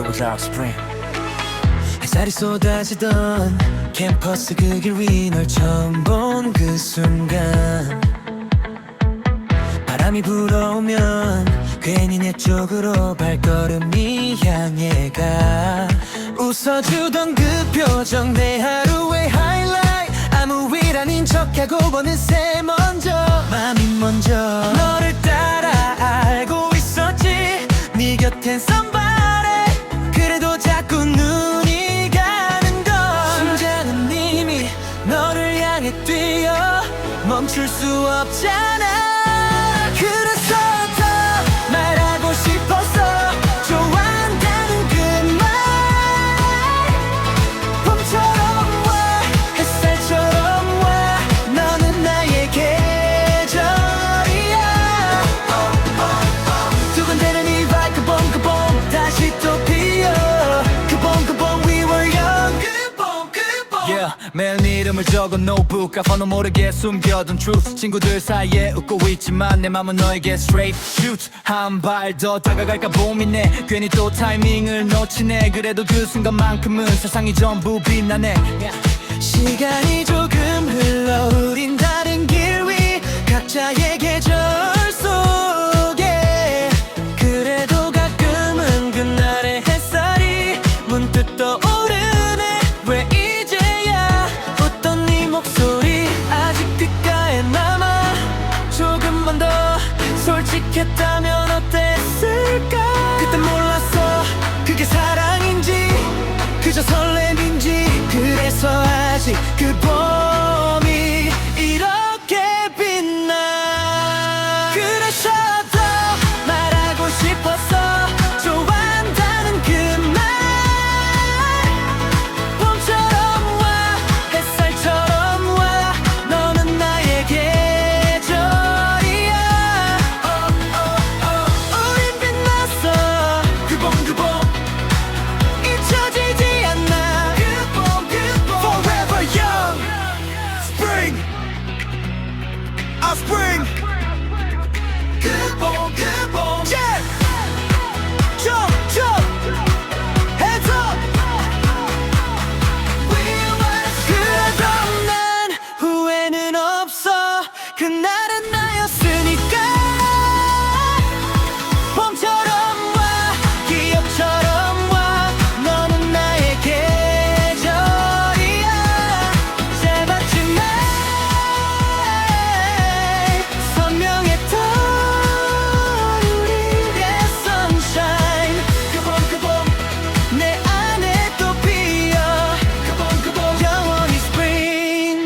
불러보자 Spring. 햇살이 쏟아지던 캠퍼스 그 길 위 널 처음 본 그 순간 바람이 불어오면 괜히 내 쪽으로 발걸음이 향해 가 웃어주던 그 표정 내 하루의 하이라이트 아무 일 아닌 척하고 보는 새 먼저 맘이 먼저 너를 따라 알고 있었지 네 곁엔 somebody 그래도 자꾸 눈이 가는 걸 심장은 이미 너를 향해 뛰어 멈출 수 없잖아 그래서 더 말하고 싶었어 좋아한다는 그 말 봄처럼 와 햇살처럼 와 너는 나의 계절이야 두근대는 이 vibe 그봉 다시 또 피어 그봉 we were young Yeah, 매일 네 이름을 적은 노트북 가fan도 모르게 숨겨둔 truth 친구들 사이에 웃고 있지만 내 맘은 너에게 straight shoot 한 발 더 다가갈까 고민해 괜히 또 타이밍을 놓치네 그래도 그 순간만큼은 세상이 전부 빛나네 시간이 조금 흘러 우린 다른 길 위 각자의 계절 속에 그래도 가끔은 그날의 햇살이 문득 떠오르네 왜 이제야 웃던 네 목소리 아직 귓가에 남아 조금만 더 솔직했다면 어땠을까 그땐 몰랐어 그게 사랑인지 그저 설렘인지 그래서 아직 그 봄이 이렇게 빛나 그래서 더 말하고 싶었어 좋아한다는 그 말 봄처럼 와 햇살처럼 와 너는 나의 계절이야 우린 빛났어 그봄 잊혀지지 않나 Forever young Spring Spring 그봄 Yeah Jump Hands up 그래도 난 후회는 없어 그날은 나였으니까 봄처럼 와 기억처럼 와 너는 나의 계절이야 짧았지만 선명했던 우리의 sunshine 그봄 내 안에 또 피어 그봄 영원히 spring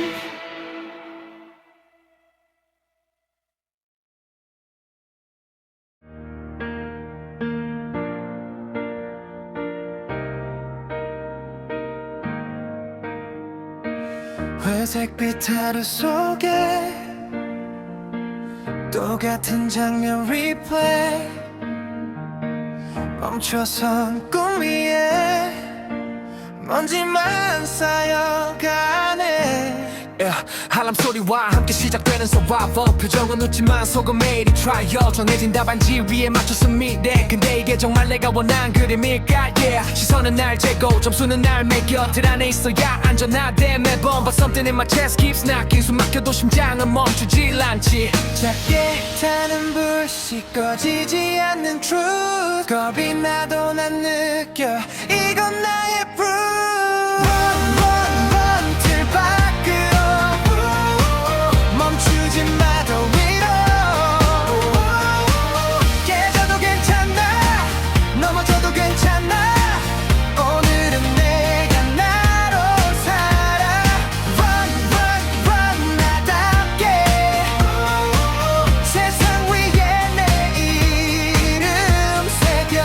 회색빛 하루 속에 똑같은 장면 리플레이 멈춰선 꿈 위에 먼지만 쌓여가네 알람 소리와 함께 시작되는 survival 표정은 웃지만 속은 매일이 trial 정해진 답안지 위에 맞춰서 미래 근데 이게 정말 내가 원한 그림일까 yeah. 시선은 날 재고 점수는 날 매겨 들 안에 있어야 안전하대 매번 But something in my chest keeps knocking 숨 막혀도 심장은 멈추질 않지 작게 타는 불씨 꺼지지 않는 truth 겁이 나도 난 느껴 이건 나의 proof run 들 밖으로 멈추지 마 더 위로 깨져도 괜찮아 넘어져도 괜찮아 오늘은 내가 나로 살아 run 나답게 세상 위에 내 이름 새겨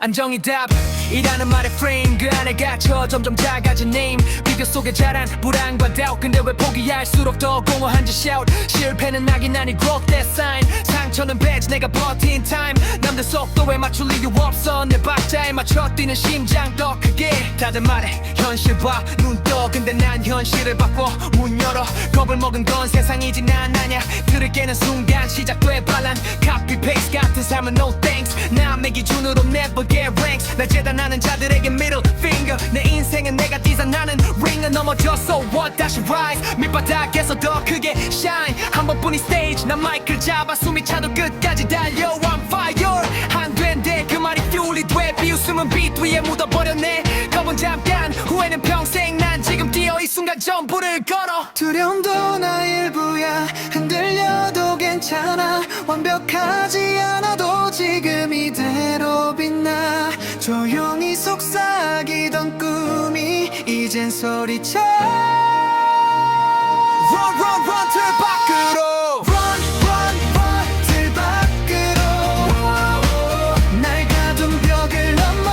안정이 답 이라는 말의 frame 그 안에 갇혀 점점 작아진 name 비교 속에 자란 불안과 doubt 근데 왜 포기할수록 더 공허한지 shout 실패는 낙인 아니 growth that sign 상처는 badge 내가 버틴 time 남들 속도에 맞출 이유 없어 내 박자에 맞춰 뛰는 심장 더 크게 다들 말해 현실 봐 눈 떠 근데 난 현실을 바꿔 문 열어 겁을 먹은 건 세상이지 난 아냐 들을 깨는 순간 시작돼 반란 copy paste 같은 삶은 no thanks 남의 기준으로 never get ranks 날 재단하는 자들에게 middle finger 내 인생은 내가 디자인하는 ring을 넘어져 so what 다시 rise 밑바닥에서 더 크게 shine 한 번뿐인 stage 난 마이크를 잡아 숨이 차도 끝까지 달려 I'm fire 안 된대 그 말이 fuel이 돼 비웃음은 빛 위에 묻어버렸네 겁은 잠깐 후회는 평생 난 지금 뛰어 이 순간 전부를 걸어 두려움도 나 일부야 흔들려도 괜찮아 완벽하지 않아도 지금 이대로 빛나 조용히 속삭이던 꿈이 이젠 소리쳐 Run run run 들 밖으로 Run run run 들 밖으로 날 가둔 벽을 넘어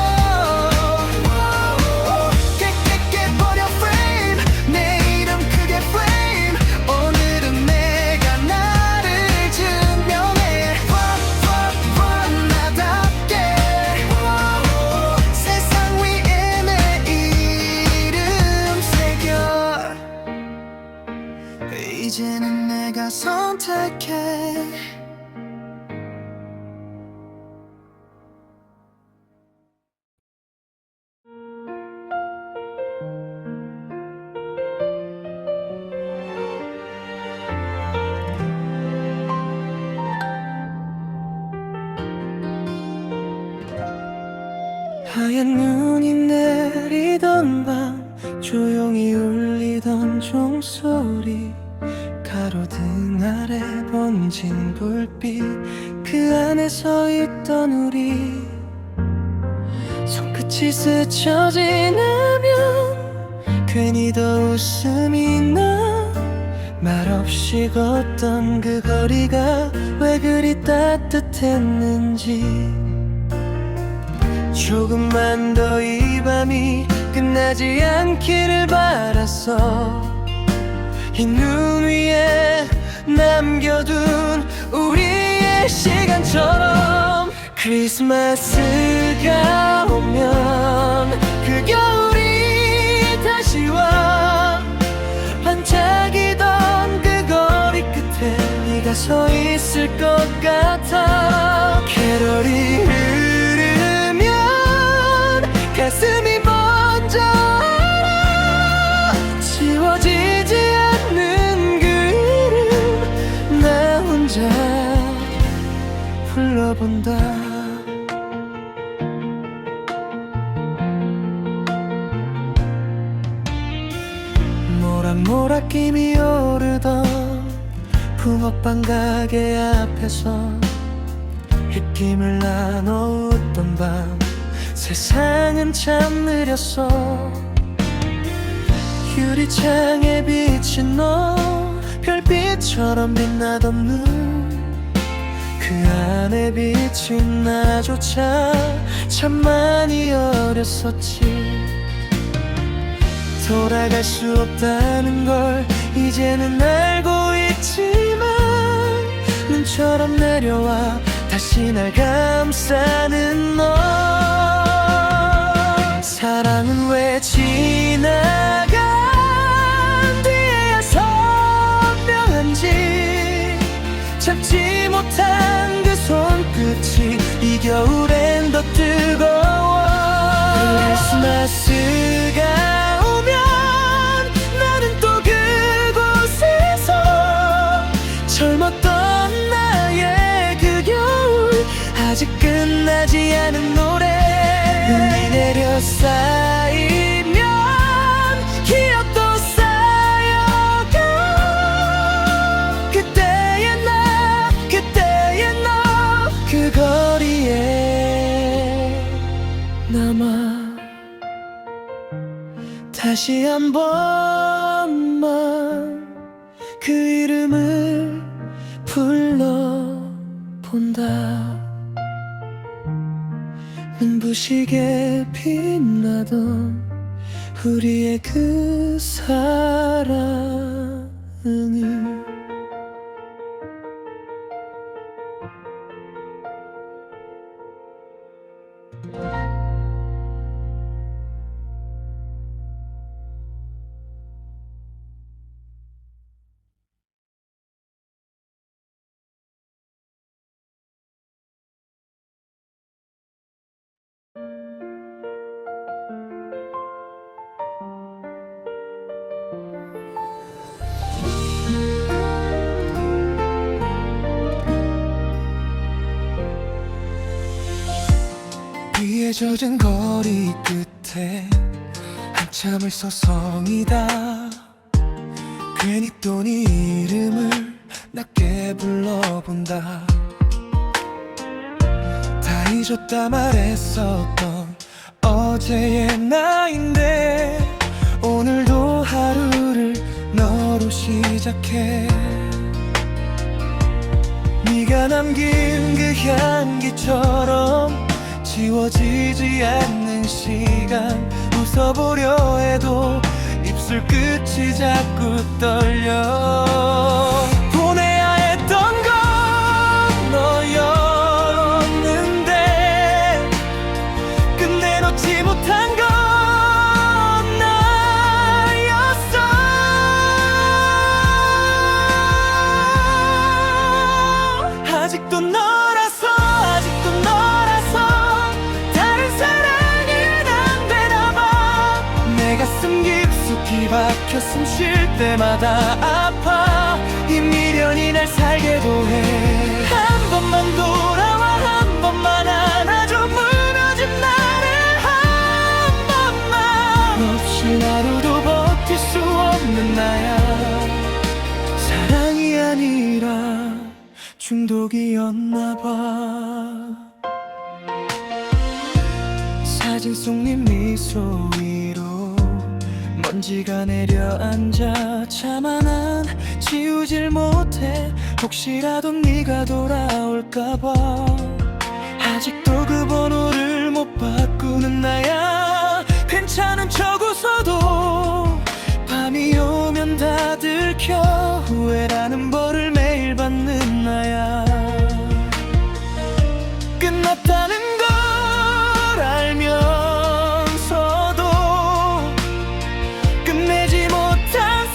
깨버려 frame 내 이름 크게 frame 오늘은 내가 나를 증명해 Run run run 나답게 세상 위에 내 이름 새겨 이제는 내가 선택해 하얀 눈이 내리던 밤 조용히 울리던 종소리 가로등 아래 번진 불빛 그 안에 서 있던 우리 손끝이 스쳐 지나면 괜히 더 웃음이 나 말없이 걷던 그 거리가 왜 그리 따뜻했는지 조금만 더 이 밤이 끝나지 않기를 바랐어 이 눈 위에 남겨둔 우리의 시간처럼 크리스마스가 오면 그 겨울이 다시 와 반짝이던 그 거리 끝에 네가 서 있을 것 같아 캐롤이 흐르면 가슴이 먼저 알아 지워지지 않는 그 이름 나 혼자 불러본다 모락모락 김이 오르던 붕어빵 가게 앞에서 홧김을 나눠 웃던 밤 세상은 참 느렸어 유리창에 비친 너 별빛처럼 빛나던 눈 그 안에 비친 나조차 참 많이 어렸었지 돌아갈 수 없다는 걸 이제는 알고 있지만 눈처럼 내려와 다시 날 감싸는 너 사랑은 왜 지나간 뒤에야 선명한지 잡지 못한 그 손끝이 이 겨울엔 더 뜨거워 크리스마스가 오면 나는 또 그곳에서 젊었던 나의 그 겨울 아직 끝나지 않은 노래 눈이 내려 쌓이면 기억도 쌓여가 그때의 나 그때의 너 그 거리에 남아 다시 한 번만 그 이름을 불러본다 눈부신 눈부시게 빛나던 우리의 그 사랑을 비에 젖은 거리 끝에 한참을 서성이다 괜히 또 네 이름을 낮게 불러본다 다 잊었다 말했었던 어제의 나인데 오늘도 하루를 너로 시작해 네가 남긴 그 향기처럼 지워지지 않는 시간 웃어보려 해도 입술 끝이 자꾸 떨려 보내야 했던 건 너였는데 끝내 놓지 못한 건 나였어 아직도 너라서 가슴 깊숙이 박혀 숨 쉴 때마다 아파 이 미련이 날 살게도 해 한 번만 돌아와 한 번만 안아줘 무너진 나를 한 번만 없이 하루도 버틸 수 없는 나야 사랑이 아니라 중독이었나 봐 사진 속 네 미소 위로 먼지가 내려앉아 차마 난 지우질 못해 혹시라도 네가 돌아올까봐 아직도 그 번호를 못 바꾸는 나야 괜찮은 척 웃어도 밤이 오면 다 들켜 후회라는 벌을 매일 받는 나야 끝났다는 걸 알면서도 끝내지 못한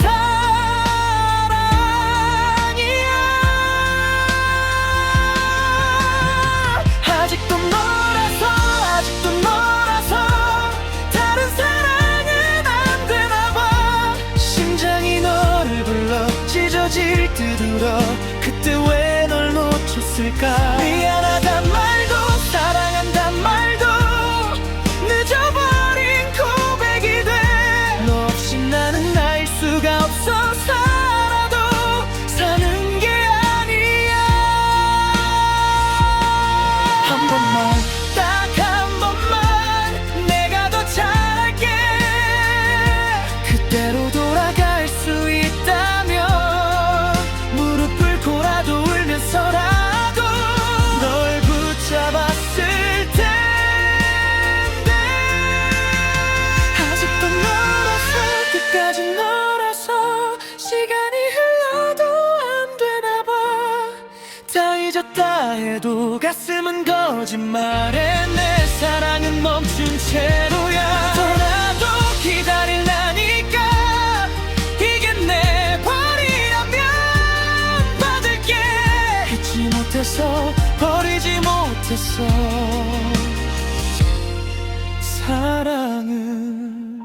사랑이야 아직도 너라서 다른 사랑은 안 되나봐 심장이 너를 불러 찢어질 듯 울어 그때 왜 널 놓쳤을까 미안하단 말도 사랑한단 말도 늦어버린 고백이 돼 너 없이 나는 알 수가 없어 살아도 사는 게 아니야 한 번만 딱 한 번만 내가 더 잘할게 그때로 돌아갈 수 있다면 무릎을 꿇어도 울면서라도 널 붙잡았을 텐데 아직도 너라서 끝까지 너라서 시간이 흘러도 안 되나봐 다 잊었다 해도 가슴은 거짓말해 내 사랑은 멈춘 채로야 더라도 기다릴라니까 이게 내 벌이라면 받을게 잊지 못해서 버리지 못했어 사랑은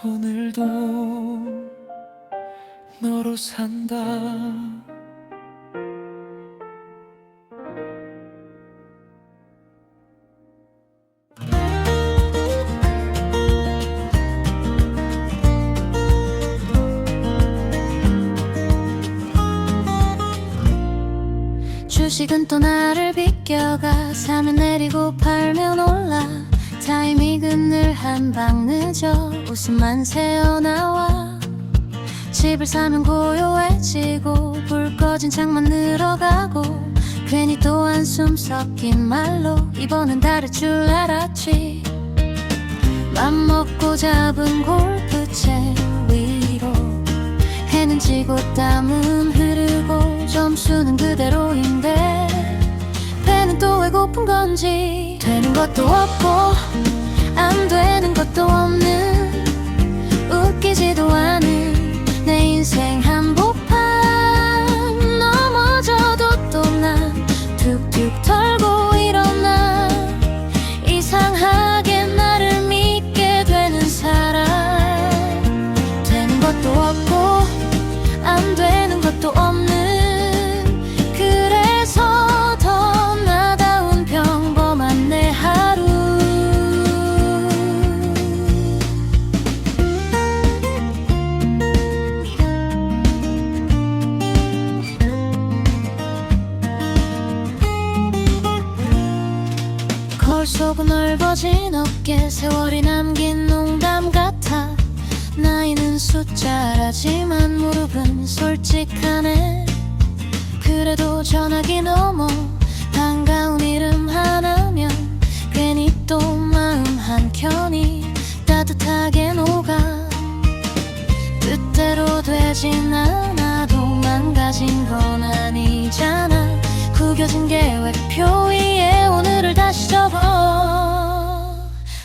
오늘도 너로 산다 주식은 또 나를 비껴가 사면 내리고 팔면 올라 타이밍은 늘 한 방 늦어 웃음만 새어나와 집을 사면 고요해지고 불 꺼진 창만 늘어가고 괜히 또 한숨 섞인 말로 이번엔 다를 줄 알았지. 맘먹고 잡은 골프채 위로 해는 지고 땀은 흐르고 점수는 그대로인데 배는 또 왜 고픈 건지. 되는 것도 없고 안 되는 것도 없는 웃기지도 않은 내 인생 한복판. 넘어져도 또 난 툭툭 털고 일어나 이상하게 나를 믿게 되는 사람. 되는 것도 없고 안 되는 것도 없는 그래서 더 나다운 평범한 내 하루. 거울 속은 넓어진 어깨 세월이 남긴 농담 같아. 나이는 숫자라지만 무릎은 솔직하네. 그래도 전화기 넘어 반가운 이름 하나면 괜히 또 마음 한켠이 따뜻하게 녹아. 뜻대로 되진 않아도 망가진 건 아니잖아. 구겨진 계획표 위에 오늘을 다시 접어.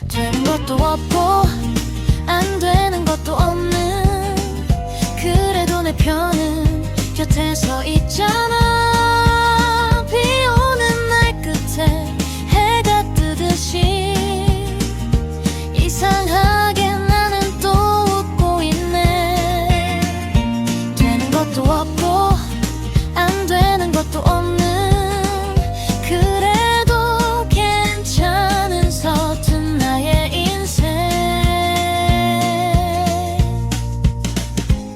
되는 것도 없고 안 되는 것도 없는 그래도 내 편은 곁에 서 있잖아. 비 오는 날 끝에 해가 뜨듯이 이상하게 나는 또 웃고 있네. 되는 것도 없고 안 되는 것도 없는 그래도 괜찮은 서툰 나의 인생.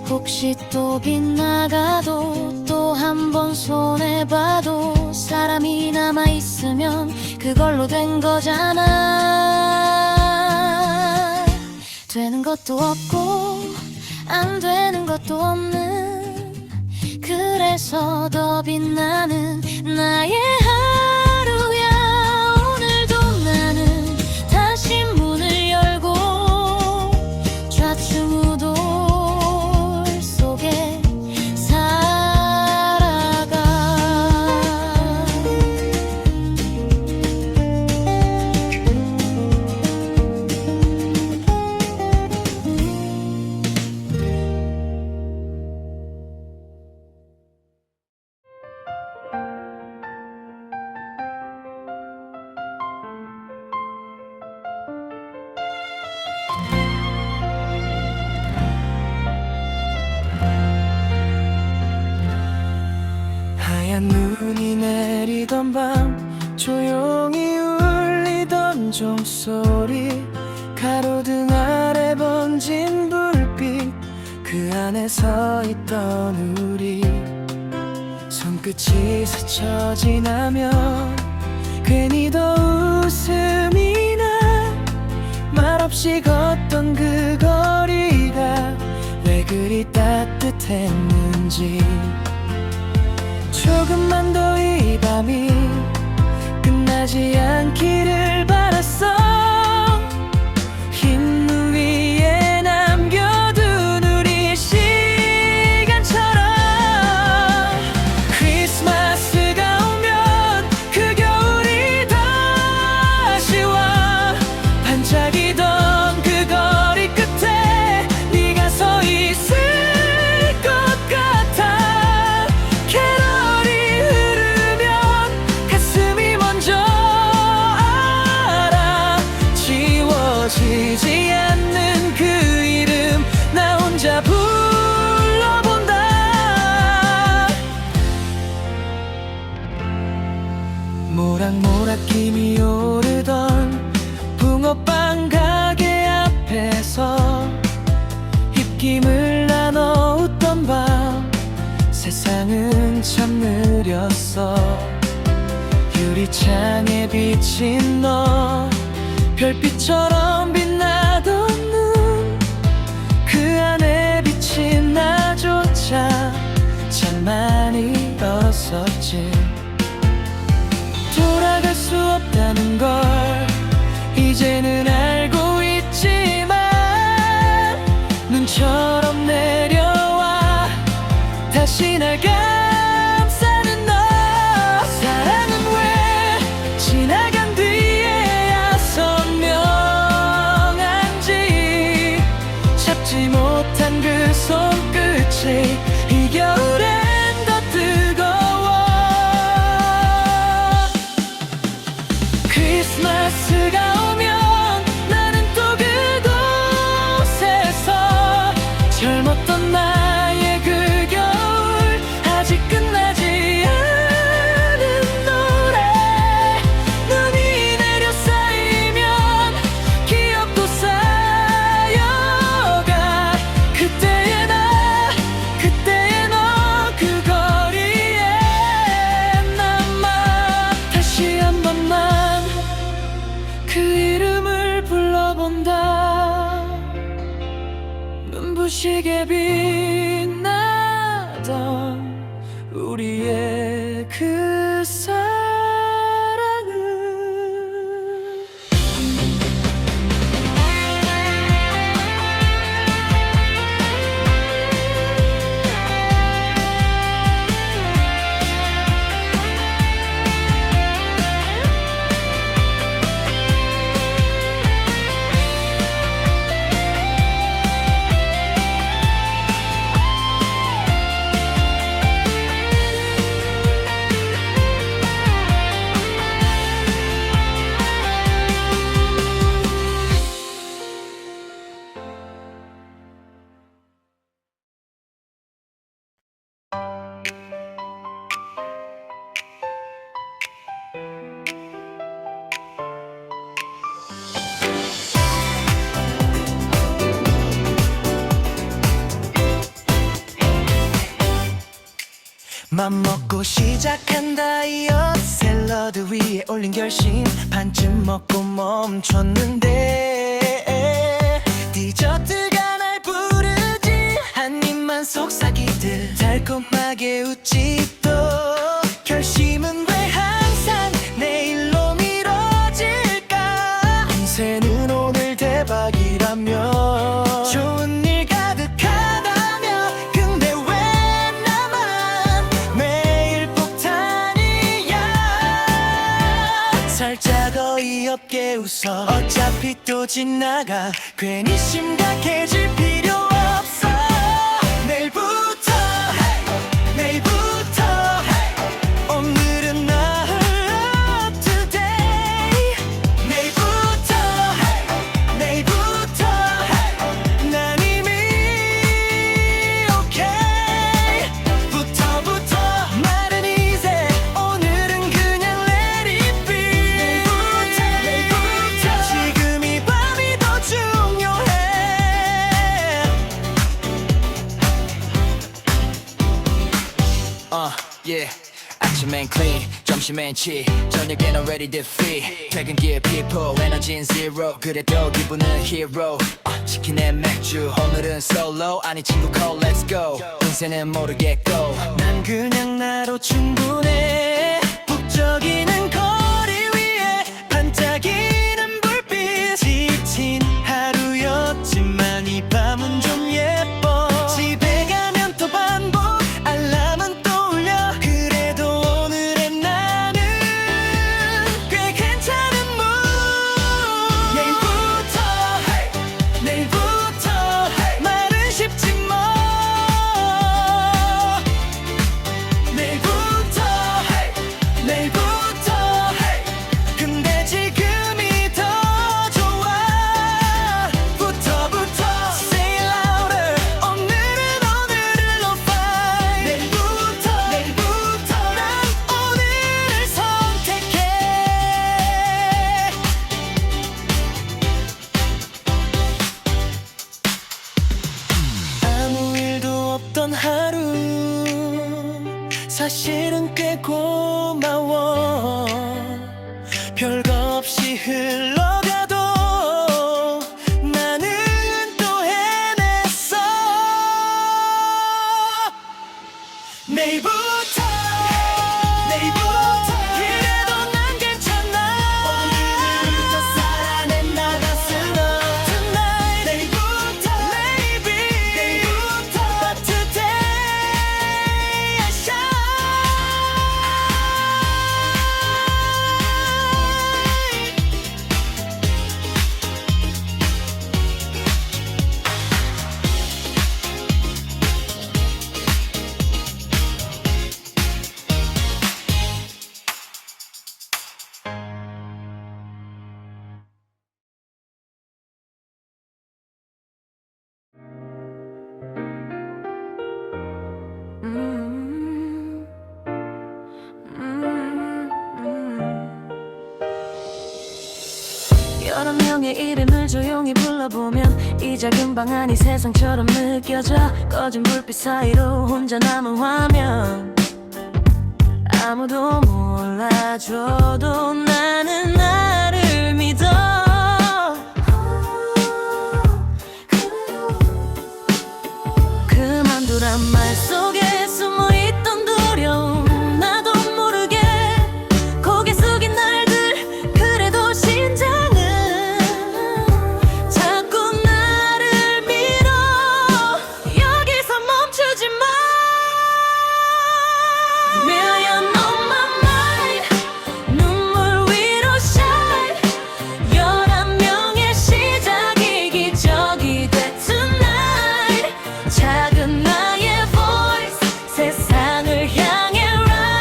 혹시 또 빗나가도 또 한 번 손해봐도 사람이 남아있으면 그걸로 된 거잖아. 되는 것도 없고 안 되는 것도 없는 그래서 더 빛나는 나의 하루야. 오늘도 나는 다시 문을 열고 좌충우돌 속에 살아가. 하얀 눈이 내리던 밤 조용히 울리던 종소리 가로등 아래 번진 불빛 그 안에 서 있던 우리 손끝이 스쳐 지나면 괜히 더 웃음이 나. 말없이 걷던 그 거리가 왜 그리 따뜻했는지. 조금만 더 이 밤이 끝나지 않기를 바랐어. 흰 눈 위에 남겨둔 우리 시간처럼. 크리스마스가 오면 그 겨울이 다시 와. 반짝이던 그 거리 끝에 네가 서 있을 것 같아. 캐럴이 흐르면 가슴이 먼저 알아. 지워지지 않는 그 이름 나 혼자 불러본다. 모락모락 김이 오르던 붕어빵 가게 앞에서 입김을 나눠 웃던 밤 세상은 참 느렸어. 유리창에 비친 너 별빛처럼 빛나던 눈 그 안에 비친 나조차 참 많이 멀었었지. 없다는 걸 이제는 알고 있지만 눈처럼 내려와 다시 날 감싸는 너. 사랑은 왜 지나간 뒤에야 선명한지 잡지 못한 그 손끝이 이 겨울엔 더 뜨거워. 크리스마스가 오면 나는 또 그곳에서 젊었던 나의 그 겨울 아직 끝나지 않은 노래. 눈이 내려 쌓이면 기억도 쌓여가 그때의 나 그때의 너 그 거리에 남아 다시 한 번만 그 이름을 불러본다. 눈부시게 빛나던 우리의 그 사랑은 맘먹고 시작한 다이어트 샐러드 위에 올린 결심 반쯤 먹고 멈췄는데 디저트가 날 부르지. 한 입만 속삭이듯 달콤하게 웃지. 또 결심은 왜 항상 내일로 미뤄질까. 인생은 오늘 대박이라며 좋은 일 가득하다며 근데 왜 나만 매일 폭탄이야. 살짝 어이없게 웃어 어차피 또 지나가 괜히 심각해질 필요 없어. 내일부터 내일부터 오늘은 나 up to date. 내일부터 내일부터 난 이미 okay. 부터 말은 이제 오늘은 그냥 let it be. 내일부터 지금 이 밤이 더 중요해. Yeah. 아침엔 clean, 점심엔 chill, 저녁엔 already defeat. 퇴근길 people, 에너지는 zero. 그래도 기분은 hero. 치킨에 맥주, 오늘은 solo. 아니 친구 call, let's go. 인생은 모르겠고 난 그냥 나로 충분해. 북적이는 거리 위에 반짝이는 불빛. 지친 하루였지만 이 밤은 좀 예뻐. 집에 가면 또 반복 알람은 또 울려. 그래도 오늘의 나는 꽤 괜찮은 mood. 내일부터 말은 쉽지 뭐. 내일부터 근데 지금이 더 좋아. 부터 say louder. 오늘은 오늘로 fight. 내일부터 난 오늘을 선택해. 아무 일도 없던 하루 사실은 꽤 고마워. 별거 없이 흘러가도 나는 또 해냈어. 내일부터 그래도 난 괜찮아. 여러 명의 이름을 조용히 불러보면 이 작은 방 안이 세상처럼 느껴져. 꺼진 불빛 사이로 혼자 남은 화면, 아무도 몰라줘도 나는 나를 믿어. 그만두란 말 속에 숨어있던 두려움, 나도 모르게 고개 숙인 날들. 그래도 심장은 자꾸 나를 밀어. 여기서 멈추지 마. Million on my mind, 눈물 위로 shine. 11명의 시작이 기적이 돼 tonight. 작은 나의 voice, 세상을 향해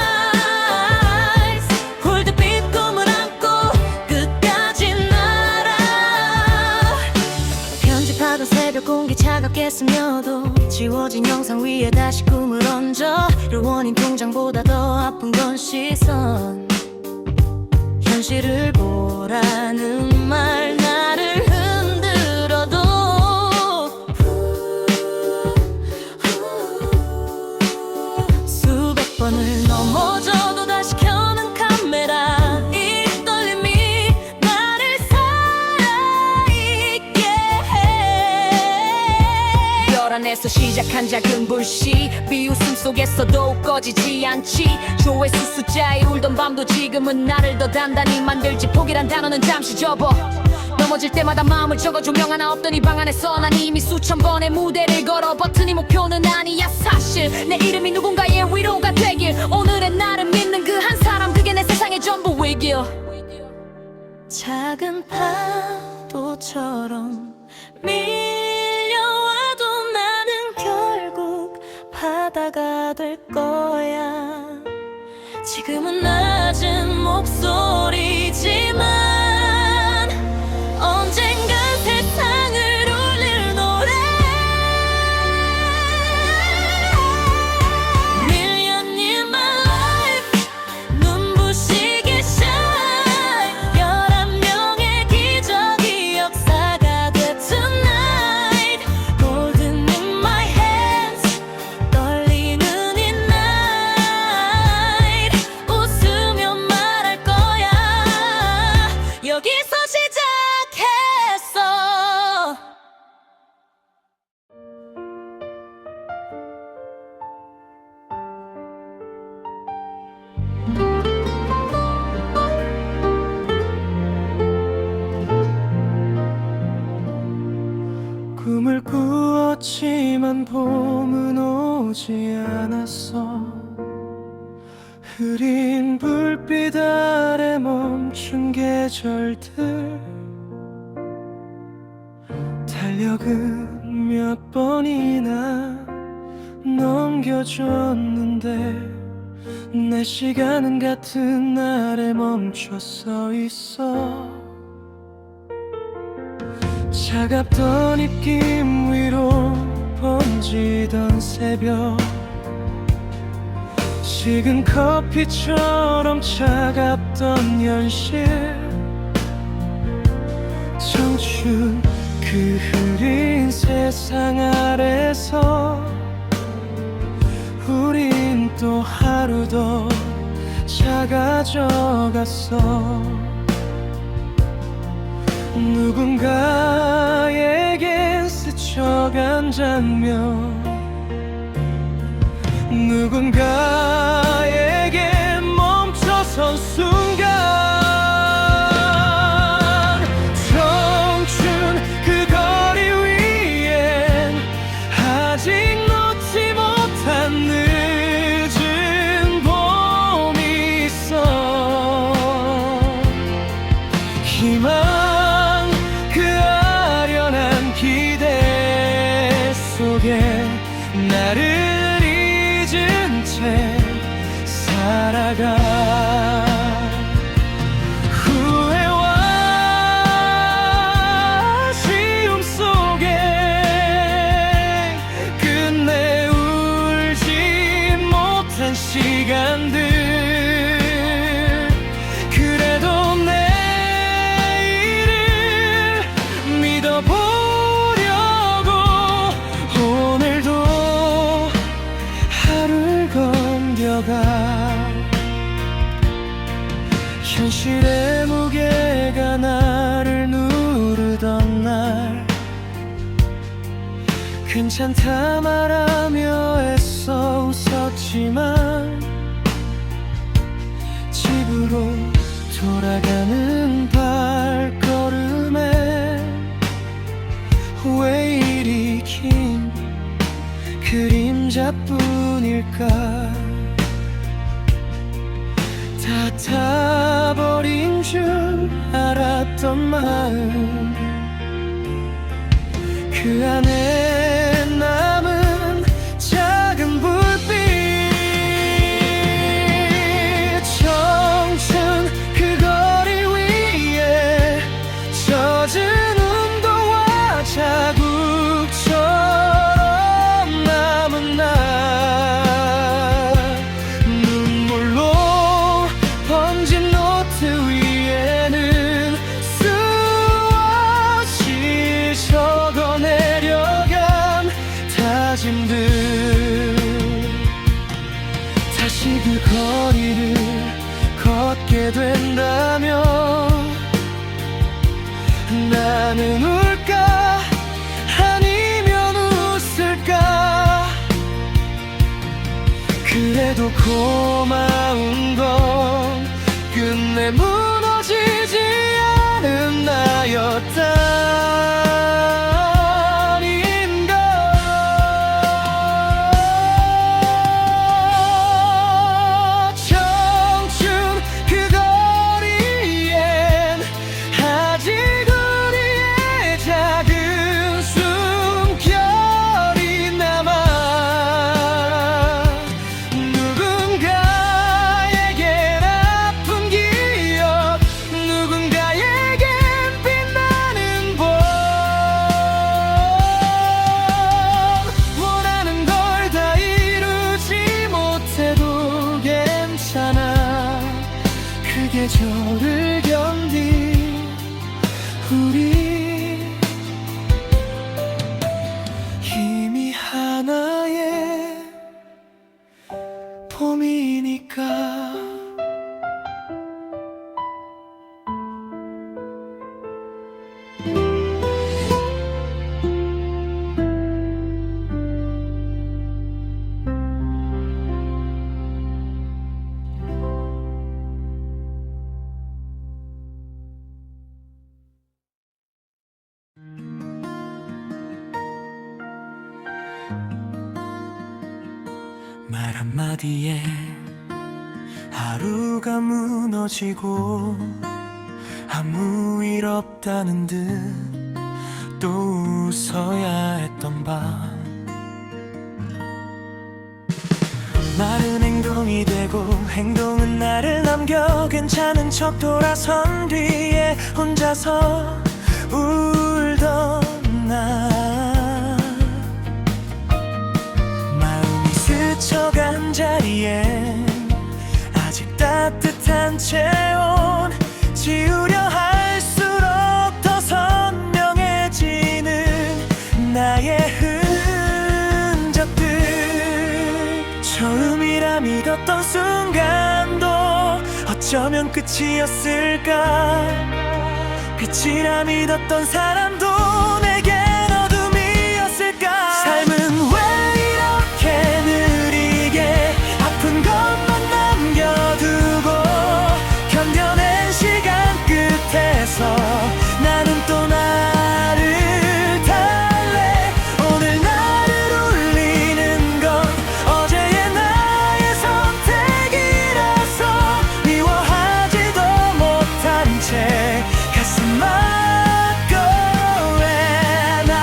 rise. 홀드빛 꿈을 안고 끝까지 날아. 편집하던 새벽 공기 차갑게 스며도 지워진 영상 위에 다시 꿈을 얹어. 그 원인 통장보다 더 아픈 건 시선. 현실을 보라는 말 나를 흔들어도. 수백 번을 넘어져도 다시 켜는 카메라. 이 떨림이 나를 살아있게 해. 별 안에서 시작한 작은 불씨, 비웃음 속에서도 꺼지지 않지. 조회수 숫자에 울던 밤도 지금은 나를 더 단단히 만들지. 포기란 단어는 잠시 접어. 넘어질 때마다 마음을 적어줘. 명 하나 없던 이 방 안에서 난 이미 수천 번의 무대를 걸어. 버튼이 목표는 아니야 사실. 내 이름이 누군가의 위로가 되길. 오늘의 나를 믿는 그 한 사람, 그게 내 세상의 전부 위길. 작은 파도처럼 밀려와도 나는 결국 바다가 될 거야. 지금은 낮은 목소리지만 언젠간 세상을 울릴 노래. Million in my life, 눈부시게 shine. 11명의 기적이 역사가 돼 tonight. Golden in my hands, 떨리는 이 night. 웃으며 말할 거야. 여기서 시작했어. 꿈을 꾸었지만 봄은 오지 않았어. 흐린 불빛 아래 멈춘 계절들. 달력은 몇 번이나 넘겨줬는데 내 시간은 같은 날에 멈춰 서 있어. 차갑던 입김 위로 번지던 새벽, 식은 커피처럼 차갑던 현실. 청춘 그 흐린 세상 아래서 우린 또 하루 더 작아져 갔어. 누군가에겐 스쳐간 장면, 누군가에겐 멈춰선 순간. 청춘 그 거리 위엔 아직 놓지 못한 늦은 봄이 있어. 희망 그 아련한 기대 속에 나를 잊은 채 살아가. 후회와 아쉬움 속에 끝내 울지 못한 시간들. 그래도 내일은 괜찮다 말하며 애써 웃었지만 집으로 돌아가는 발걸음에 왜 이리 긴 그림자뿐일까. 다 타버린 줄 알았던 마음, 그 안에 남은 작은 불빛. 청춘 그 거리 위에 젖은 운동화 자국처럼 남은 나. 눈물로 번진 노트 위에는 수없이 적어내려간 다짐들. 다시 그 거리를 걷게 된다면 나는 울까 아니면 웃을까. 그래도 고마운 건 끝내 무너지지 않은 나였다는 걸. 청춘 그 거리엔 아직 우리의 작은 숨결이 남아. 누군가에겐 아픈 기억, 누군가에겐 빛나는 봄. 원하는 걸 다 이루지 못해도 괜찮아. 그 계절을 견딘 우리 이미 하나의 봄이니까. 말 한마디에 하루가 무너지고 아무 일 없다는 듯 또 웃어야 했던 밤. 말은 행동이 되고 행동은 나를 남겨 괜찮은 척 돌아선 뒤에 혼자서 울던 나. 마음이 스쳐간 자리에 아직 따뜻한 체온, 지우려 할수록 더 선명해지는 나의 흔적들. 처음이라 믿었던 순간도 어쩌면 끝이었을까. 빛이라 믿었던 사람도 내겐 어둠이었을까. 삶은 왜 이렇게 느리게 아픈 것만 남겨두고 견뎌낸 시간 끝에서 나는 또 나를 달래. 오늘 나를 울리는 건 어제의 나의 선택이라서 미워하지도 못한 채 가슴 막고 왜 나.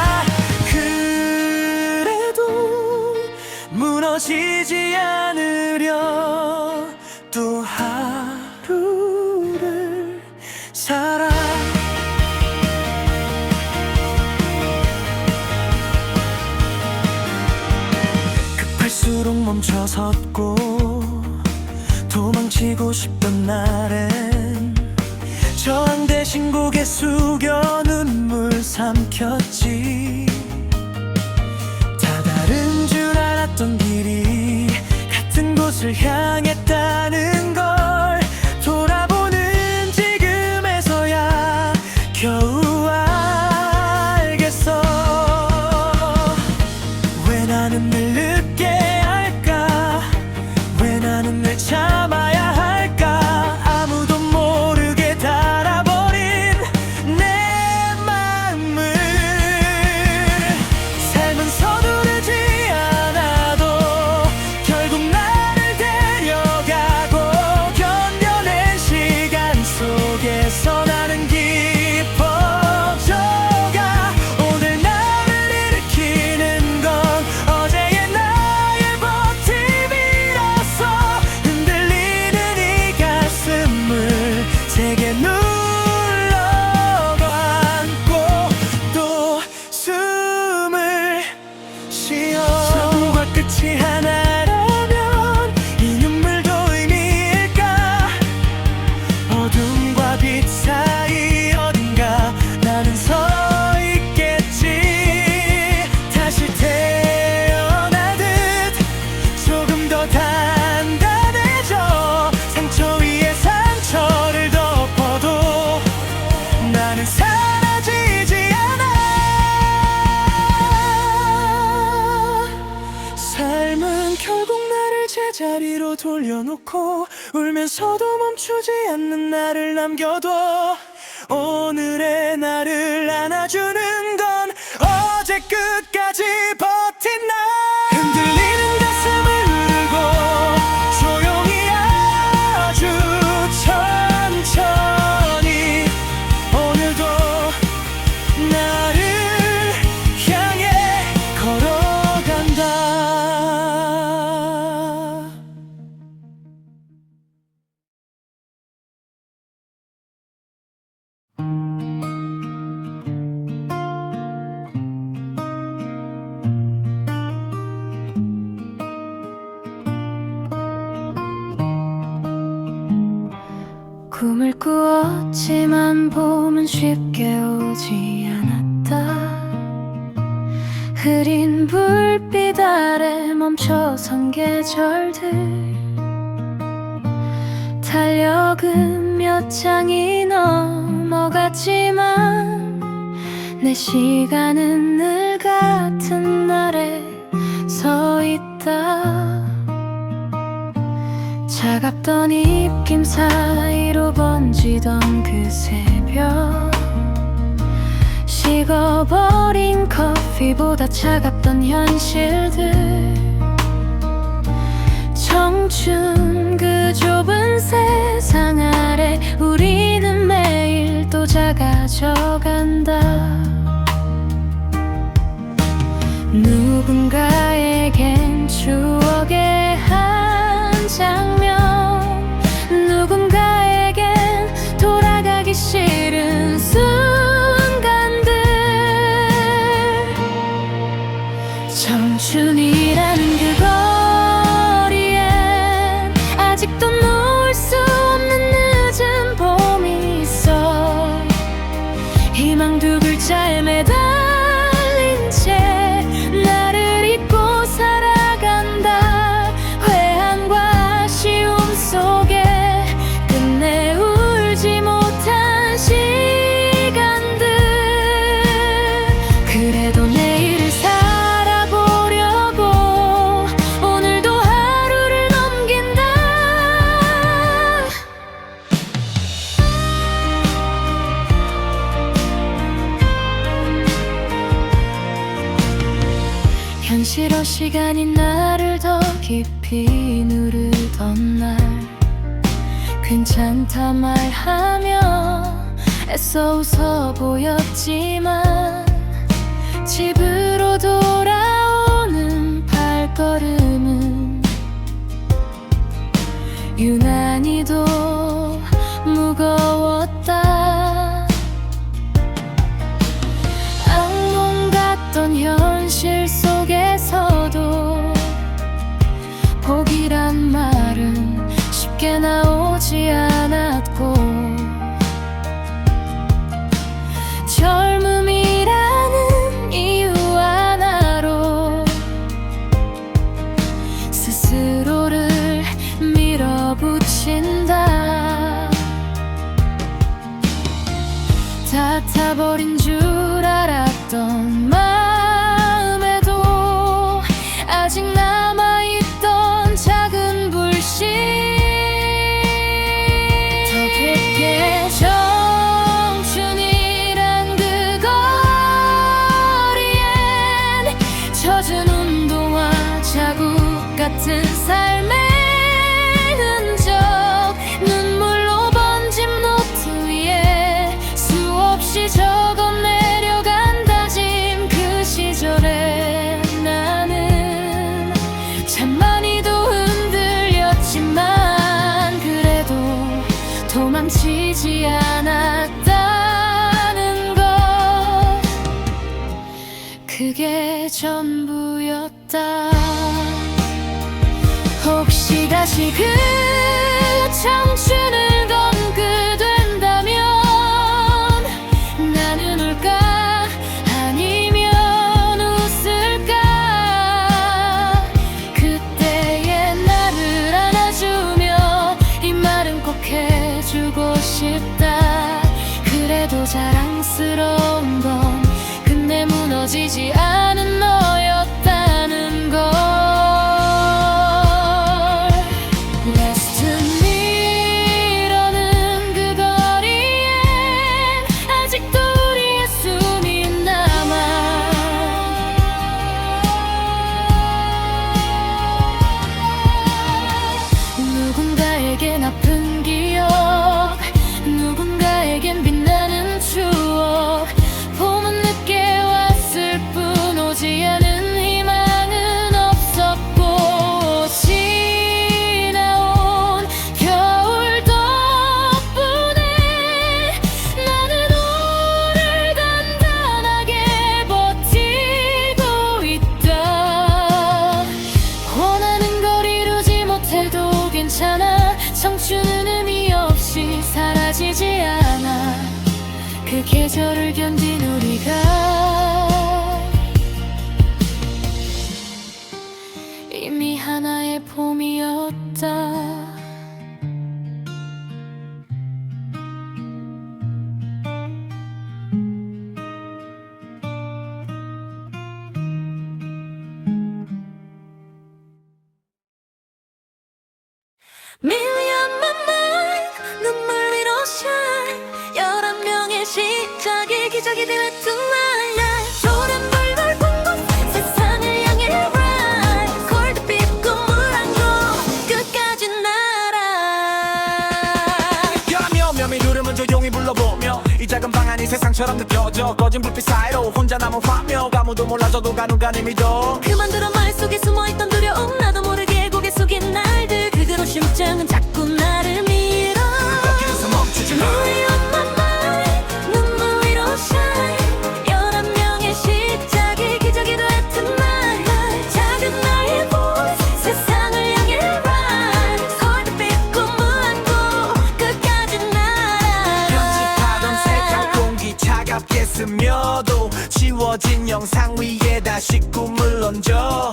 그래도 무너지지 않으려 또 하루를 살아. 급할수록 멈춰섰고 도망치고 싶던 날엔 저항 대신 고개 숙여 눈물 삼켰지. 다 다른 줄 알았던 길이 같은 곳을 향했다는 걸 돌아보는 지금에서야 겨우 알겠어. 늘 늦게 할까? 왜 나는 늘 참아야 할까? 아무도 모르게 달아버린 내 마음을 삶은 서두르지 않아도 결국 나를 데려가고 견뎌낸 시간 속에서 나는 깊어져가. 오늘 나를 일으키는 건 어제의 나의 버팀이라서 흔들리는 이 가슴을 세게 눌러도 안고 또 숨을 쉬어. 처음과 끝이 하나라면 이 눈물도 의미일까? 어둠과 빛 사이 어딘가 나는 서 있겠지. 다시 태어나듯 조금 더 단단해져. 상처 위에 상처를 덮어도 나는 사라지지 않아. 삶은 결국 나를 제자리로 돌려놓고 울면서도 멈추지 않는 나를 남겨둬. 오늘의 나를 안아주는 건 어제 끝까지 버틴 나. 흔들리는 가슴을 누르고 조용히 아주 천천히 오늘도 나를 향해 걸어간다. 꿈을 꾸었지만 봄은 쉽게 오지 않았다. 흐린 불빛 아래 멈춰선 계절들, 달력은 몇 장이 넘어갔지만 내 시간은 늘 같은 날에 서 있다. 차갑던 입김 사이로 번지던 그 새벽, 식어버린 커피보다 차갑던 현실들. 청춘 그 좁은 세상 아래 우리는 매일 또 작아져간다. 누군가에겐 추억의 한 장면, 누군가에겐 돌아가기 싫은 순간들. 청춘이라는 그 거리엔 아직도 놓을 수 없는 늦은 봄이 있어. 희망 두 글자에 매달린 채 나를 잊고 살아간다. 회한과 아쉬움 속에 끝내 울지 못한 시간들. 그래도 내일을 살아보려고 오늘도 하루를 넘긴다. 현실로 시간이 나를 더 깊이 누르던 날, 괜찮다 말하며 애써 웃어 보였지만 집으로 돌아오는 발걸음은 유난히도 무거웠다. 악몽 같던 현실 속에서도 복이란 말은 쉽게 나오지 않았고, 젊음이라는 이유 하나로 스스로를 밀어붙인다. 다 타버린 줄 알았던 마음에도 아직 같은 삶의 흔적 눈물로 번진 노트 위에 수없이 적어 내려간 다짐 그 시절에 나는 참 많이도 흔들렸지만 그래도 도망치지 않았다는 것 그게 전부였다. 혹시 다시 그 청춘을 검거된다면 나는 울까 아니면 웃을까. 그때의 나를 안아주며 이 말은 꼭 해주고 싶다. 그래도 자랑스러운 건 끝내 무너지지 않은 너였다는 걸. 레스트미러는 그 거리엔 아직도 우리의 숨이 남아. 누군가에겐 아픈 기억 누군가에겐 빛나는 추억 봄은 늦게 왔을 뿐 오지 않은 희망은 없었고 지나온 겨울 덕분에 나는 오늘 단단하게 버티고 있다. 원하는 걸 이루지 못해도 괜찮아. 청춘은 의미 없이 사라지지 않아. 그 계절을 견딘 우리가 이미 하나의 봄이었다. Million my mind 눈물 위로 shine 11명의 시작이 기적이 되어 tonight 소름 불불 뿜뿜 세상을 향해 rise 콜드빛 꿈을 안고 끝까지 날아. 열하며 몇 누르면 조용히 불러보며 이 작은 방 안이 세상처럼 느껴져. 꺼진 불빛 사이로 혼자 남은 화면 아무도 몰라줘도 간우간히 믿어. 그만들어 말 속에 숨어있던 두려움 나도 모르게 고개 숙인 날들 그대로 심장은 자꾸 나를 밀어. 거기서 멈추지 마. Million my mind 눈물 위로 shine 11명의 시작이 기적이 돼 tonight 작은 나의 voice 세상을 향해 rise 콜드빛 꿈을 안고 끝까지 날아. 편집하던 색깔 공기 차갑게 스며도 지워진 영상 위에 다시 꿈을 얹어.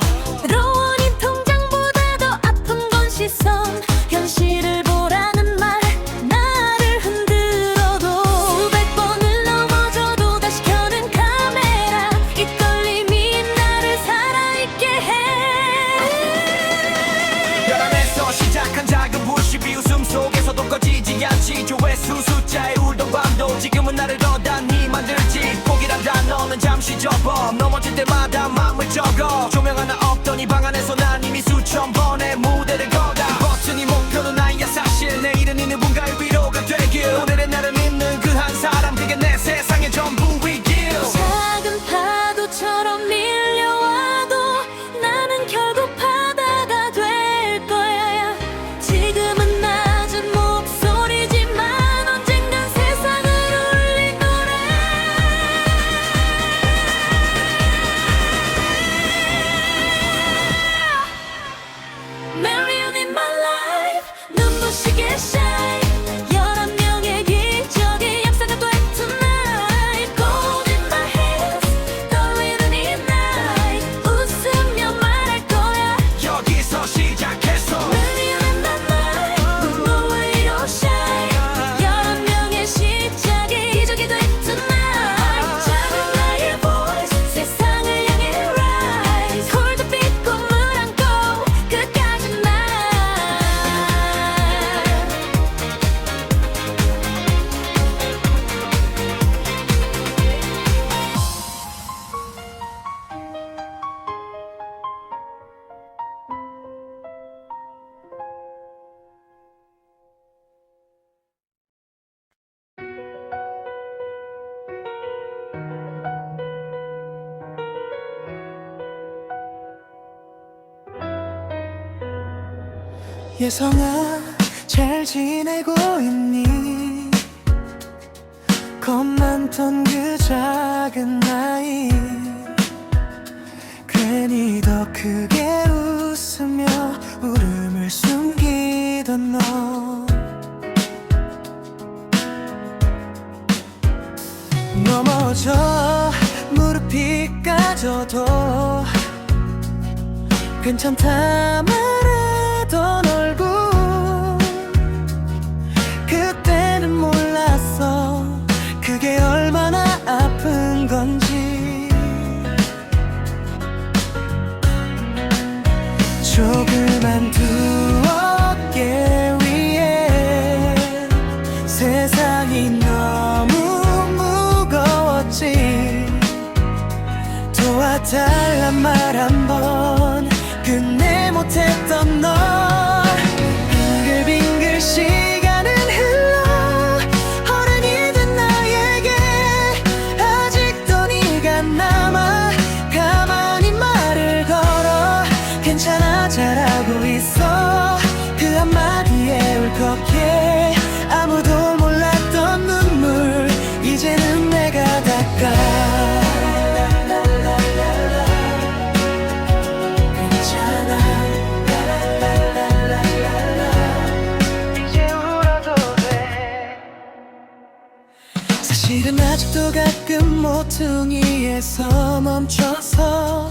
로원인 통장보다 더 아픈 건 시선 현실을 보라는 말 나를 흔들어도 수백 번을 넘어져도 다시 켜는 카메라 이 떨림이 나를 살아있게 해. 열안에서 시작한 작은 불씨비 웃음 속에서도 꺼지지 않지. 조회수 숫자에 울던 밤도 지금은 나를 더 단히 만들지. 포기란 단어는 잠시 접어 넘어질 때마다 마음을 적어. 조명 하나 없던 이 방 안에서 난 이미 수천 번의 무대를 걷다. 버튼이 목표는 나야 사실 내일은 이 누군가의 위로가 되길. 오늘의 나를 믿는 그 한 사람 그게 내 세상의 전부이길. 작은 파도처럼 밀려와도 나는 결국 바다가 될 거야. 지금은 낮은 목소리지만 언젠간 세상을 울릴 노래. 예성아 잘 지내고 있니? 겁 많던 그 작은 나이 괜히 더 크게 웃으며 울음을 숨기던 너 넘어져 무릎이 까져도 괜찮다 말하던 얼굴 그때는 몰랐어 그게 얼마나 아픈 건지 조그만 두 어깨 위에 세상이 너무 무거웠지 도와달란 말 한 번 끝내 못했던 너 빙글빙글 시간은 흘러 어른이 된 나에게 아직도 네가 남아 가만히 말을 걸어 괜찮아 잘하고 있어 그 한마디에 울컥해 아무도 몰랐던 눈물 이제는 내가 닦아 사실은 아직도 가끔 모퉁이에서 멈춰서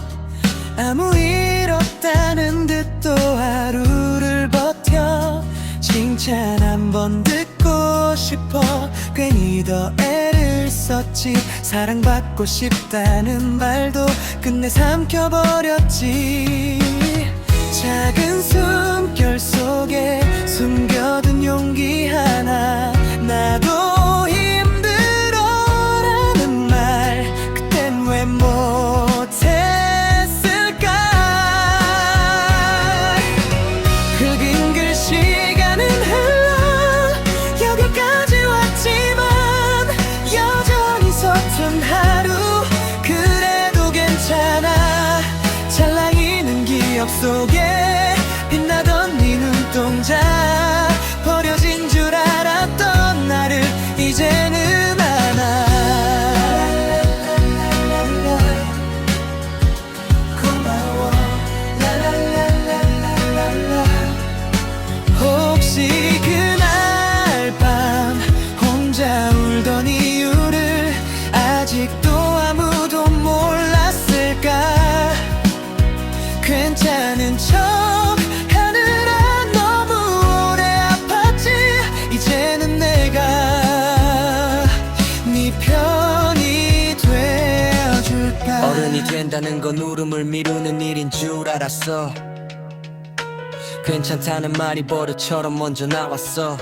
아무 일 없다는 듯 또 하루를 버텨 칭찬 한 번 듣고 싶어 괜히 더 애를 썼지 사랑받고 싶다는 말도 끝내 삼켜버렸지 작은 숨결 속에 숨겨둔 용기 하나 나도 힘들어라는 말 그땐 왜 못했을까 흙은 그 시간은 흘러 여기까지 왔지만 여전히 서툰 하루 그래도 괜찮아 찰랑이는 기억 속에 빛나던 네 눈동자 버려진 줄 알았던 나를 이제는 안아 고마워 라라라라라라 혹시 그날 밤 혼자 울던 이유를 아직도 아무도 몰랐을까 괜찮은 척 하느라 너무 오래 아팠지 이제는 내가 네 편이 되어줄까 어른이 된다는 건 울음을 미루는 일인 줄 알았어 괜찮다는 말이 버릇처럼 먼저 나왔어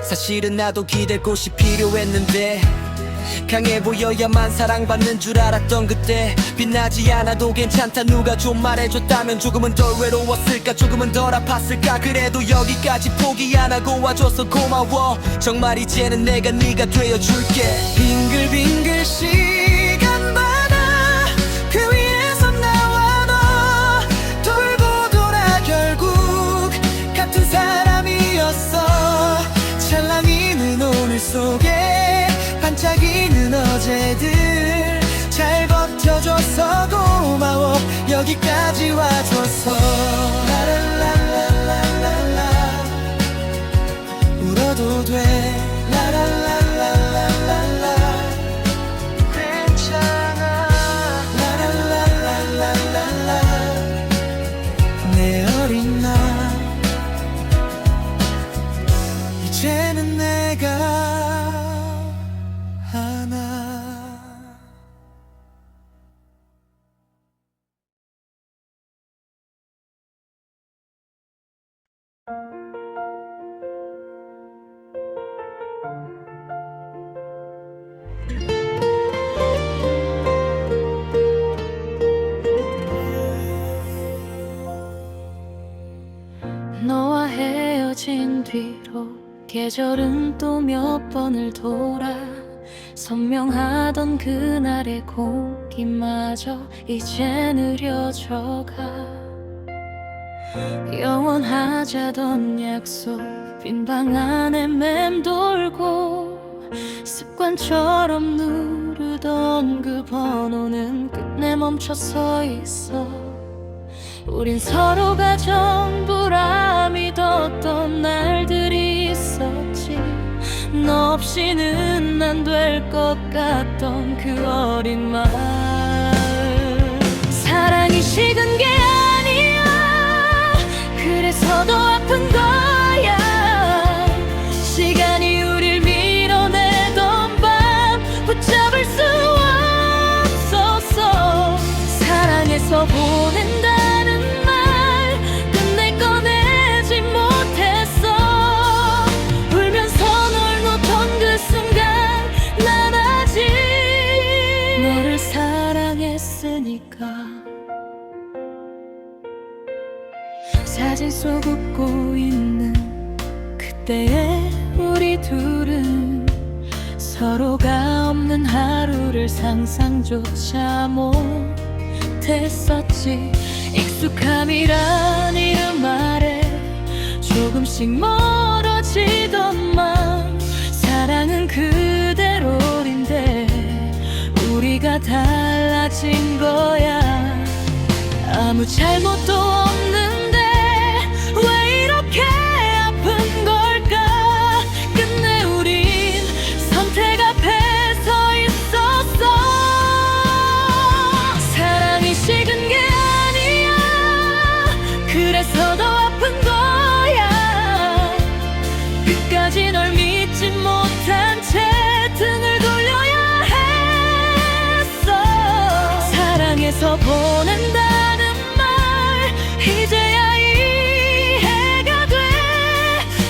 사실은 나도 기댈 곳이 필요했는데 강해 보여야만 사랑받는 줄 알았던 그때 빛나지 않아도 괜찮다 누가 좀 말해줬다면 조금은 덜 외로웠을까 조금은 덜 아팠을까 그래도 여기까지 포기 안 하고 와줘서 고마워 정말 이제는 내가 네가 되어줄게 빙글빙글 시간 바다 그 위에서 나와 너 돌고 돌아 결국 같은 사람이었어 찰랑이는 오늘 속에 반짝이는 어제들 잘 버텨줘서 고마워 여기까지 와줘서 라라라라라라 울어도 돼 라라라라라라 괜찮아 라라라라라라 내 어린 나 이제는 내가 하나 너와 헤어진 뒤로 계절은 또 몇 번을 돌아 선명하던 그날의 공기마저 이제 느려져가 영원하자던 약속 빈 방 안에 맴돌고 습관처럼 누르던 그 번호는 끝내 멈춰 서 있어. 우린 서로가 전부라 믿었던 날들이 있었지. 너 없이는 안 될 것 같던 그 어린 마음. 사랑이 식은 게 아니야. 그래서 더 아픈 거야. 시간이 우릴 밀어내던 밤 붙잡을 수 없었어. 사랑해서 보낸다는 말 끝내 꺼내지 못했어. 울면서 널 놓던 그 순간 난 아직 너를 사랑했으니까. 사진 속 웃고 있는 그때의 우리 둘은 서로가 없는 하루를 상상조차 못했었지. 익숙함이란 이름 아래 조금씩 멀어지던 맘. 사랑은 그대로인데 우리가 달라진 거야. 아무 잘못도 없는데 왜 이렇게 아픈 걸까. 끝내 우린 선택 앞에 서 있었어. 사랑이 식은 게 아니야. 그래서 더 아픈 거야. 끝까지 널 믿지 못한 채 등을 돌려야 했어. 사랑해서 보낸다는 말 이제야 이해가 돼.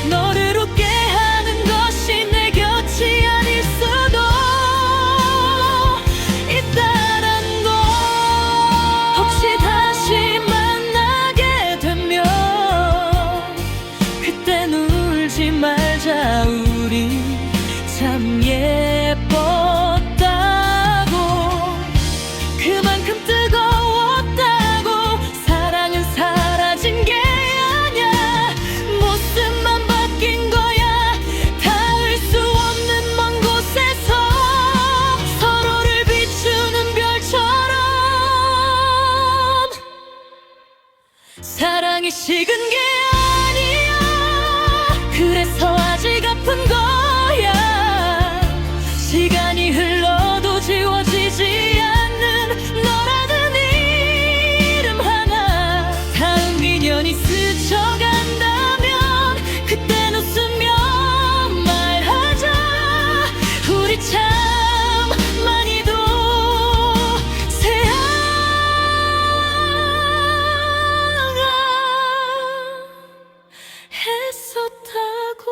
너를 웃게 하는 것이 내 곁이 아닐 수도 있다는 거. 혹시 다시 만나게 되면 그땐 울지 말자. 우리 참 예뻤다고. 그만큼 뜨거웠다고. 사랑은 사라진 게 아냐. 모습만 바뀐 거야. 닿을 수 없는 먼 곳에서 서로를 비추는 별처럼. 사랑이 식은 게 아니야. 그래서 아직 아픈 거야. 시간이 흘러도 지워지지 않는 너라는 이름 하나. 다음 인연이 스쳐간다면 그땐 웃으며 말하자. 우리 참 많이도 했었다고.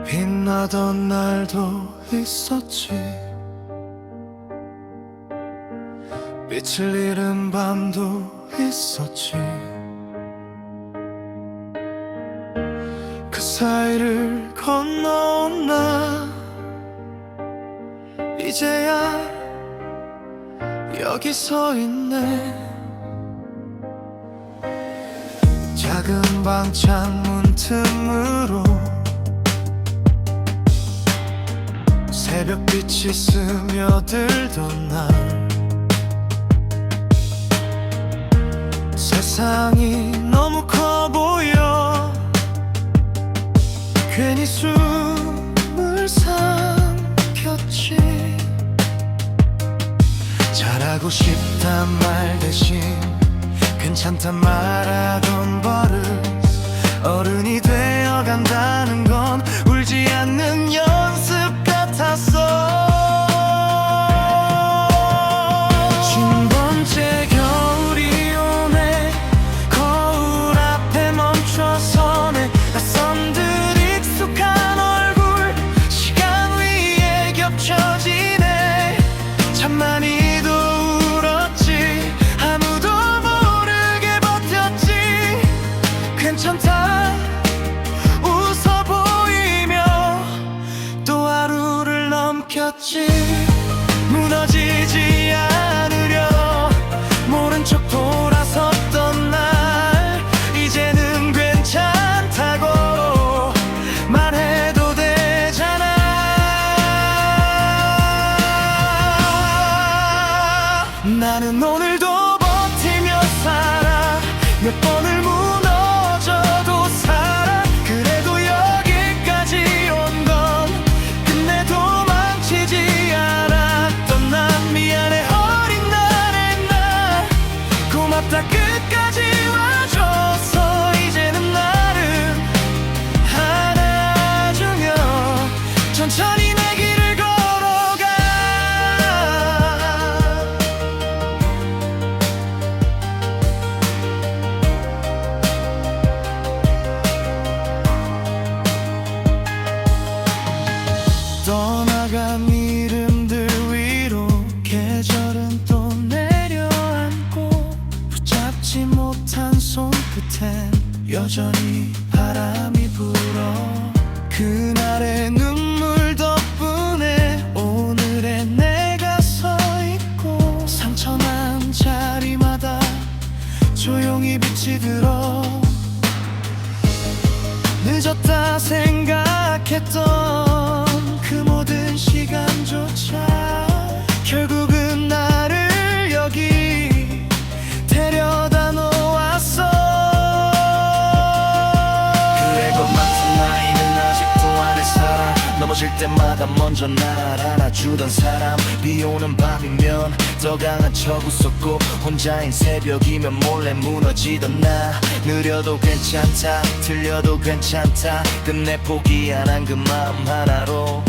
빛나던 날도 있었지. 빛을 잃은 밤도 있었지. 그 사이를 건너온 나 이제야 여기 서 있네. 작은 방 창문 틈으로 새벽빛이 스며들던 날 세상이 너무 커 보여. 괜히 숨을 삼켰지. 잘하고 싶단 말 대신 괜찮단 말하던 버릇. 어른이 되어간다는 건 울지 않는 연습 같았어. 있지. 무너지지 않으려 모른 척 돌아섰던 날 이제는 괜찮다고 말해도 되잖아. 나는 오늘도 버티며 살아. 몇 번을 무너져도 살아. 그래도 여기까지 온 건 끝내 도망치지 않았던 난. 미안해 어린 날의 날. 고맙다 끝까지 와줘서. 이제는 나를 안아주며 천천히 내 길을 걸어가. 떠나간 이름들 위로 계절은 또 내려앉고 붙잡지 못한 손끝엔 여전히 바람이 불어. 그날의 눈물 덕분에 오늘의 내가 서 있고 상처난 자리마다 조용히 빛이 들어. 늦었다 생각했던 그 모든 시간조차 결국은 나를 여기 데려다 놓았어. 그래 고맙은 나이는 아직도 안에 살아. 넘어질 때마다 먼저 날 안아주던 사람. 비 오는 밤이면 더 강한 척 웃었고 혼자인 새벽이면 몰래 무너지던 나. 느려도 괜찮다 틀려도 괜찮다. 끝내 포기 안 한 그 마음 하나로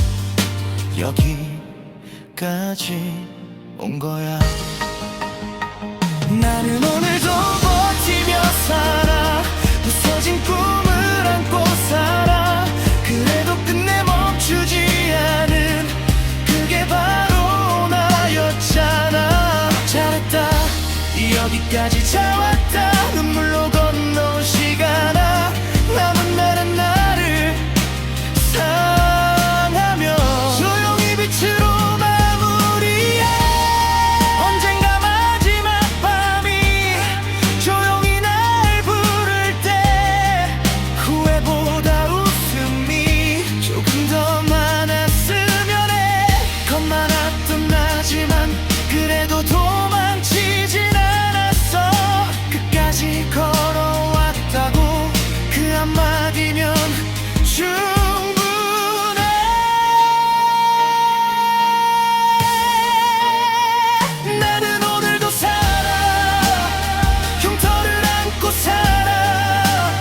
여기까지 온 거야. 나는 오늘도 버티며 살아. 부서진 꿈을 안고 살아. 그래도 끝내 멈추지 않은 그게 바로 나였잖아. 잘했다 여기까지 잘 왔다. 눈물로 건너온 시간아. 남은 날은 나를 사랑하며 조용히 빛으로 마무리해. 언젠가 마지막 밤이 조용히 날 부를 때 후회보다 웃음이 조금 더 많았으면 해. 겁 많았던 나지만 그래도 도망치진 않았어. 끝까지 걸어왔다고 그 한마디면 충분해. 나는 오늘도 살아. 흉터를 안고 살아.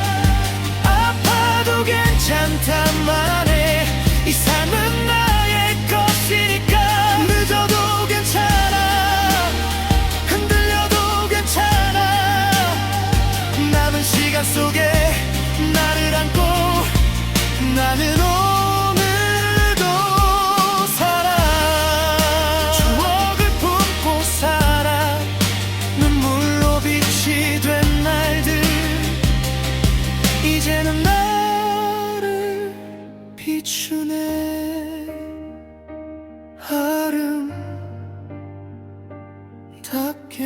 아파도 괜찮단 말해. 이 삶은 나의 것이니까. 늦어도 괜찮아. 흔들려도 괜찮아. 남은 시간 속에 나를 안고 나는 오늘도 살아. 추억을 품고 살아. 눈물로 빛이 된 날들 이제는 나를 비추네. 아름답게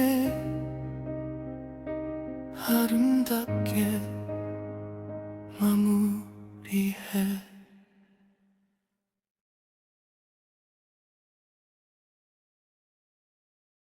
아름답게 마무리해.